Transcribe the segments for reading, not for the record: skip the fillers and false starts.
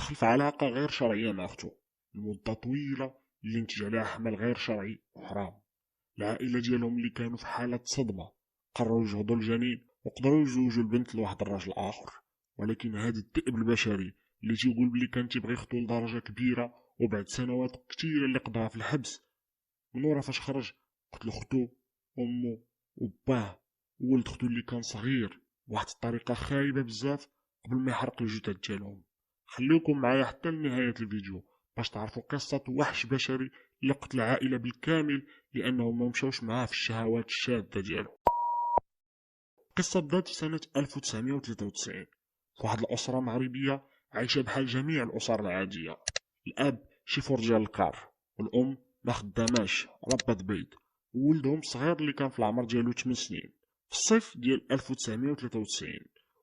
دخل في علاقة غير شرعية مع أختو لمدة طويلة اللي نتج عليها حمل غير شرعي وحرام. العائلة ديالهم اللي كانوا في حالة صدمة قرروا يجهضوا الجنين وقدروا يزوجوا البنت لواحد الراجل آخر. ولكن هذا الذئب البشري اللي تيقول بلي كان تيبغي يخطو لدرجة كبيرة وبعد سنوات كتيرة اللي قضاها في الحبس، من ورا فاش خرج قتلو ختو أمو وباه وولد ختو اللي كان صغير بواحد الطريقة خايبة بزاف قبل ما يحرق الجثث ديالهم. خليكم معايا حتى لنهاية الفيديو باش تعرفوا قصة وحش بشري اللي قتل العائلة بالكامل لأنهم ما مشاوش معاه في الشهوات الشاذة ديالو. القصة بدات في سنة 1993 في واحد الأسرة مغربية عايشة بحال جميع الأسر العادية. الأب شيفور ديال الكار، والأم ما خداماش ربة بيت، وولدهم الصغير اللي كان في العمر ديالو 8 سنين. في الصيف ديال 1993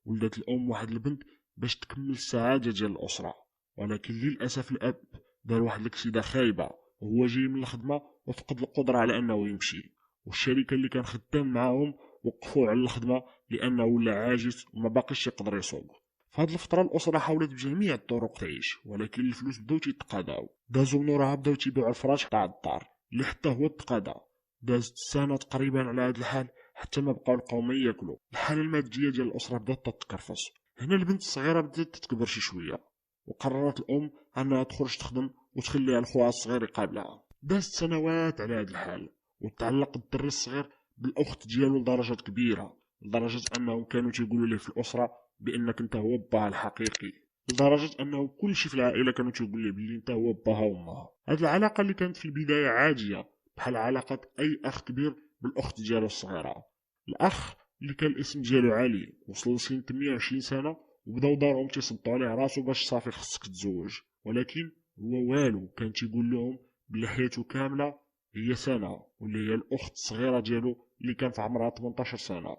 ولدت الأم واحد البنت باش تكمل السعادة ديال الأسرة. ولكن للأسف الأب دار واحد الأكسيدة خايبة وهو جاي من الخدمة وفقد القدرة على أنه يمشي، والشركة اللي كان خدام معاهم وقفوه على الخدمة لأنه ولا عاجز وما باقيش يقدر يسوق. في هاد الفترة الأسرة حاولت بجميع الطرق تعيش، ولكن الفلوس بداو تيتقاضاو. دازو من وراها بداو تيبيعو الفراش تاع الدار اللي حتى هو تقاضى. دازت السنة تقريبا على هاد الحال حتى ما بقاو القوم ياكلو. الحالة المادية ديال الأسرة بدات تتكرفس. هنا البنت الصغيرة بدات تتكبر شي شوية، وقررت الأم أنها تخرج تخدم وتخليها لخوها الصغير يقابلها. دازت سنوات على هاد الحال، وتعلق الدري الصغير بالأخت ديالو لدرجة كبيرة، لدرجة أنهم كانوا تيقولوا ليه في الأسرة بأنك أنت هو باه الحقيقي، لدرجة أنه كل شي في العائلة كانوا تيقول ليه بلي أنت هو باها وأمها. هاد العلاقة اللي كانت في البداية عادية بحال علاقة أي أخ كبير بالأخت ديالو الصغيرة. الأخ اللي كان الاسم ديالو علي وصل لسن 28 سنة وبداو دارهم تيصدوا عليه راسو باش صافي خصك تزوج، ولكن هو والو، كان تيقول لهم بلي حياته كاملة هي سنة واللي هي الأخت الصغيرة ديالو اللي كان في عمرها 18 سنة.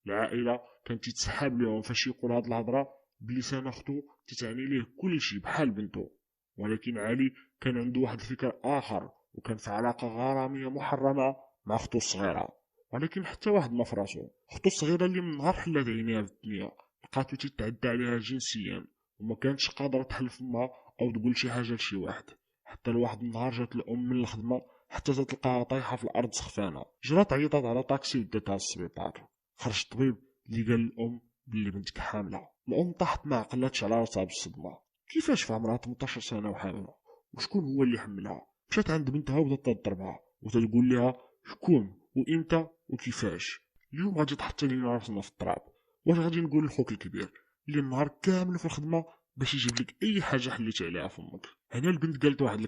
العائلة كانت تتسحاب لهم فاش يقول هاد الهضرة بلسان أختو تتعني ليه كل شي بحال بنتو. ولكن علي كان عنده واحد الفكر آخر، وكان في علاقة غرامية محرمة مع أختو الصغيرة. ولكن حتى واحد ما فراسو. أختو الصغيرة اللي من نهار حلات عينيها في الدنيا لقاتو تتعدى عليها جنسيا، وما كانتش قادرة تحلف فمها أو تقول شي حاجة لشي واحد. حتى لواحد النهار جات الأم من الخدمة حتى تلقاها طايحة في الأرض سخفانة. جرات عيطات على طاكسي وداتها للسبيطار. خرج الطبيب اللي قال للأم بلي بنتك حاملة. الأم طاحت ما عقلاتش على راسها بالصدمة. كيفاش في عمرها 18 سنة وحاملة؟ وشكون هو اللي حملها؟ مشات عند بنتها وبدات تضربها وتقول لها شكون وإمتى وكيفاش. اليوم غادي تحط لينا راسنا في التراب. واش غادي نقول لخوك الكبير اللي النهار كامل في الخدمة باش يجيب لك أي حاجة حليتي عليها فمك؟ هنا البنت قالت واحد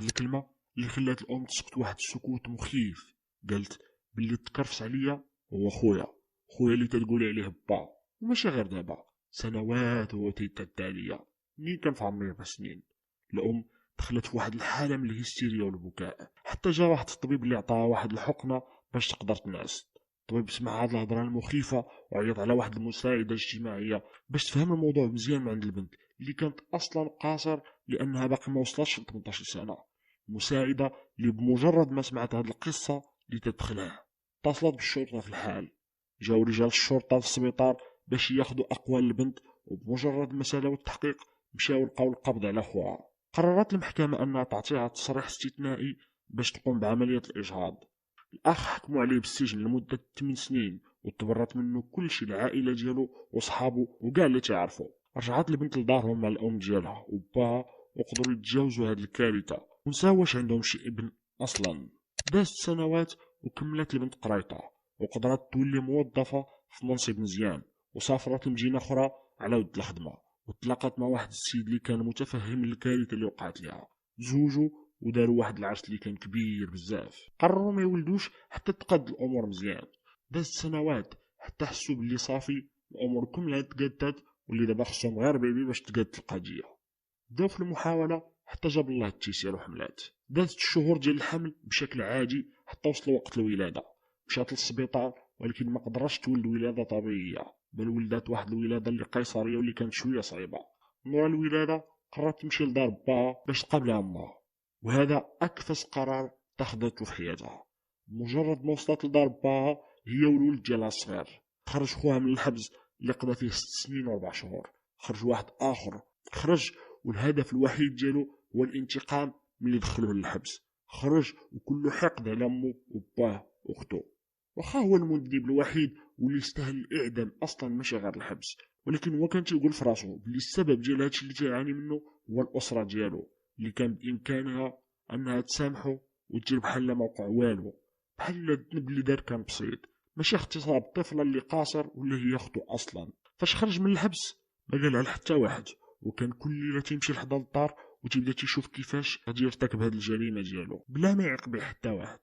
الكلمة اللي خلات الأم تسكت واحد السكوت مخيف. قالت بلي تكرفس عليا هو خويا اللي تتقولي عليه با، وماشي غير دابا، سنوات هو تيتعدى عليا منين كان في عمري 4 سنين. الأم دخلت في واحد الحالة من الهستيريا والبكاء، حتى جا واحد الطبيب اللي عطاها واحد الحقنة باش تقدر تنعس. الطبيب سمع هاد الهضرة المخيفة وعيط على واحد المساعدة اجتماعية باش تفهم الموضوع مزيان من عند البنت اللي كانت أصلا قاصر لأنها باقي ما وصلتش ل 18 سنة. المساعدة اللي بمجرد ما سمعت هاد القصة اللي تدخلها اتصلت بالشرطة في الحال. جاو رجال الشرطة في السبيطار باش ياخدوا أقوال البنت، وبمجرد ما سالاو التحقيق مشاو لقاو القبض على خوها. قررت المحكمة أنها تعطيها تصريح استثنائي باش تقوم بعملية الإجهاض. الأخ حكموا عليه بالسجن لمدة 8 سنين وتبرت منه كل شي، العائلة ديالو وصحابو وكاع اللي تعرفو. رجعت البنت لدارهم مع الأم ديالها وباها وقدروا يتجاوزوا هاد الكارثة ونساو واش عندهم شي ابن أصلا. دازت سنوات وكملت البنت قرايتها وقدرت تولي موظفة في منصب مزيان، وسافرت لمدينة أخرى على ود الخدمة وتلاقات مع واحد السيد اللي كان متفهم الكارثة اللي وقعت لها. تزوجوا وداروا واحد العرس اللي كان كبير بزاف. قرروا ما يولدوش حتى تقاد الأمور مزيان. دازت سنوات حتى حسوا باللي صافي الأمور كلها تقادت واللي دابا خصهم غير بيبي باش تقاد القضية. بداو في المحاولة حتى جاب الله التيسير وحملات. دازت الشهور ديال الحمل بشكل عادي حتى وصل وقت الولادة. مشات للسبيطار ولكن ما قدرش تولد ولادة طبيعية، بل ولدات واحد الولادة اللي قيصرية واللي كانت شوية صعيبة. مورا الولادة قررت تمشي لدار باها باش تقابلها امها، وهذا أكفس قرار اتخذته في حياتها. مجرد ما وصلت لدار باها هي والولد ديالها الصغير، خرج خوها من الحبس اللي قضى فيه 6 سنين و4 شهور. خرج واحد آخر، خرج والهدف الوحيد ديالو هو الانتقام من اللي دخلوه للحبس. خرج وكله حقد على مو وباه واختو. واخا هو المذنب الوحيد واللي يستاهل الاعدام اصلا ماشي غير الحبس، ولكن هو كان تيقول في راسو بلي السبب ديال هادشي اللي تيعاني منه هو الاسره ديالو، اللي كان بامكانها انها تسامحو وتدير بحال ما وقع والو، بحال الذنب اللي دار كان بسيط، ماشي اغتصاب الطفله اللي قاصر ولا هي اختو اصلا. فاش خرج من الحبس ما قالها لحتى واحد، وكان كل ليله تيمشي لحدا الدار وتبدا تيشوف كيفاش غادي يرتكب هاد الجريمه ديالو بلا ما يعاقب حتى واحد.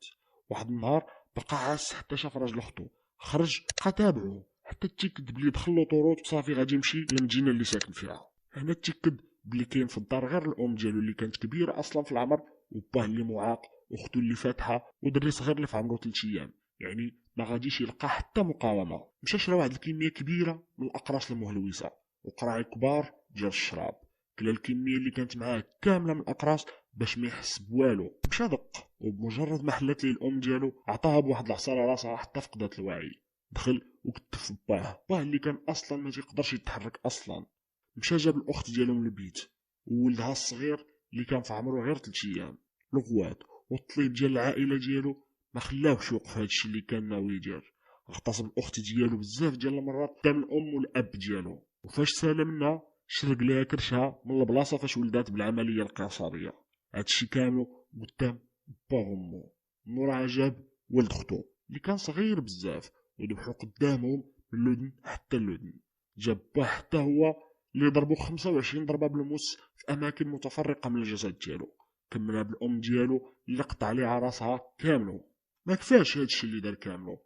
واحد النهار بقى عاس حتى شاف راجل اختو، خرج بقى تابعو حتى تيكد بلي دخل لوطوروط صافي غادي يمشي للمدينه اللي ساكن فيها. هنا تيكد بلي كاين في الدار غير الام ديالو اللي كانت كبيره اصلا في العمر، وباه اللي معاق، واختو اللي فاتحه، ودري صغير اللي في عمرو 3 ايام، يعني ما غاديش يلقى حتى مقاومه. مشى شرا واحد الكميه كبيره من الاقراص المهلوسه وقراعي كبار ديال الشراب، كلا الكميه اللي كانت معاه كامله من الاقراص باش ما يحس بوالو. مشى دق، وبمجرد ما حلت ليه الام ديالو عطاها بواحد العصاره راسها حتى فقدت الوعي. دخل وكتف في باه اللي كان اصلا ما تيقدرش يتحرك اصلا. مشى جاب الاخت ديالو من البيت وولدها الصغير اللي كان في عمره غير 3 ايام. الغوات والطليب ديال العائله ديالو ما خلاوش يوقف هادشي اللي كان ناوي يدير. اغتصب الاخت ديالو بزاف ديال المرات قدام الام والاب ديالو، وفاش سال منها شرق ليها كرشها من البلاصه فاش ولدات بالعمليه القيصريه. هادشي كاملو قدام با وامو. موراها جاب ولد اختو اللي كان صغير بزاف وذبحو قدامهم من اللدن حتى اللدن. جاب باه حتى هو اللي ضربو 25 ضربه بالموس في اماكن متفرقه من الجسد ديالو. كملها بالام ديالو اللي قطع عليها راسها كاملو. ما كفاش هادشي اللي دار كاملو،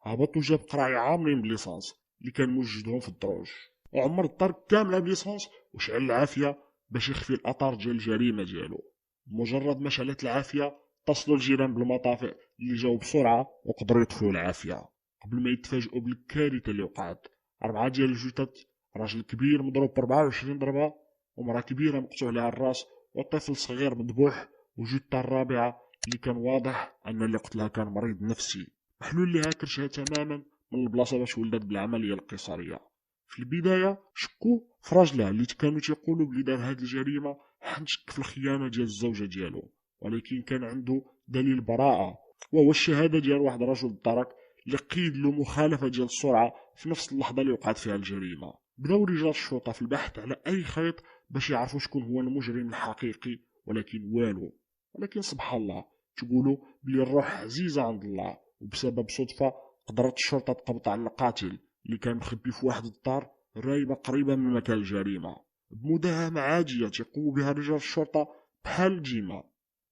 هبط وجاب قراعي عامرين بليسانس اللي كان موجدهم في الدروج، وعمر الدار كامله بليسانس وشعل العافيه باش يخفي الاثار ديال الجريمه ديالو. بمجرد ما شعلت العافيه اتصلوا الجيران بالمطافئ اللي جاو بسرعه وقدروا يطفئوا العافيه قبل ما يتفاجئوا بالكارثه اللي وقعت. 4 ديال الجثث، راجل كبير مضروب ب 24 ضربه، ومراه كبيره مقطوع عليها الراس، وطفل صغير مذبوح، وجثه الرابعه اللي كان واضح ان اللي قتلها كان مريض نفسي محلول ليها كرشها تماما من البلاصه باش ولدت بالعمليه القيصريه. في البدايه شكوا في راجلها اللي كانوا تيقولوا بلي دار هاد الجريمه حيت شك في الخيانه ديال الزوجه ديالو، ولكن كان عنده دليل براءه وهو الشهاده ديال واحد رجل الدرك اللي قيد له مخالفه ديال السرعه في نفس اللحظه اللي وقعت فيها الجريمه. بداو رجال الشرطه في البحث على اي خيط باش يعرفوا شكون هو المجرم الحقيقي، ولكن والو. ولكن سبحان الله تقولوا بلي الروح عزيزه عند الله، وبسبب صدفه قدرت الشرطه تقبض على القاتل اللي كان مخبي في واحد الدار رايبه قريبه من مكان الجريمه بمداهمه عاجيه تيقوموا بها رجال الشرطه بحال الجيمه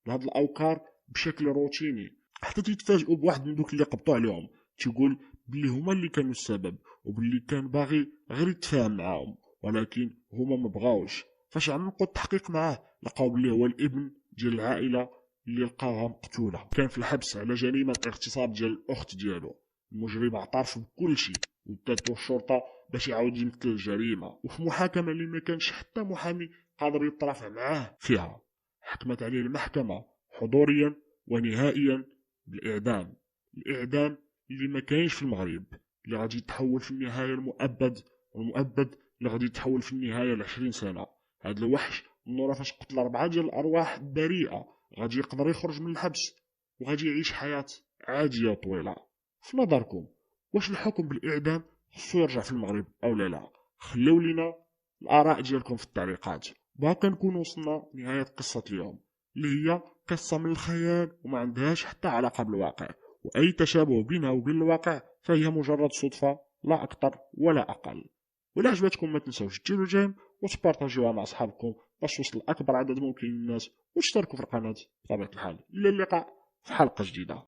لهاد الاوكار بشكل روتيني، حتى تيتفاجئوا بواحد من دوك اللي قبطوا عليهم تيقول بلي هما اللي كانوا السبب وبلي كان باغي غير يتفاهم معاهم، ولكن هما ما بغاوش. فاش عمقوا التحقيق معاه لقاو بلي هو الابن ديال العائله اللي لقاوها مقتوله، كان في الحبس على جريمه اغتصاب ديال الاخت ديالو. المجرم اعترف بكل شيء وداتو الشرطه باش يعاود يمثل الجريمه، وفي محاكمه اللي ما كانش حتى محامي قادر يترافع معاه فيها حكمت عليه المحكمه حضوريا ونهائيا بالاعدام. الاعدام اللي ما كاينش في المغرب، اللي غادي يتحول في النهايه المؤبد، والمؤبد اللي غادي يتحول في النهايه ل20 سنه. هذا الوحش من فاش قتل 4 ديال الارواح بريئه غادي يقدر يخرج من الحبس وغادي يعيش حياه عاديه طويله. في نظركم واش الحكم بالاعدام خصو يرجع في المغرب او لا؟ خليو لينا الاراء ديالكم في التعليقات. وهكا نكون وصلنا لنهايه قصه اليوم اللي هي قصه من الخيال وما عندهاش حتى علاقه بالواقع، واي تشابه بينها وبين الواقع فهي مجرد صدفه لا اكثر ولا اقل. ولا عجبتكم ما تنساوش ديروا جيم وتبارطاجيوها مع اصحابكم باش توصل اكبر عدد ممكن من الناس، وتشتركوا في القناه بطبيعه الحال. الى اللقاء في حلقه جديده.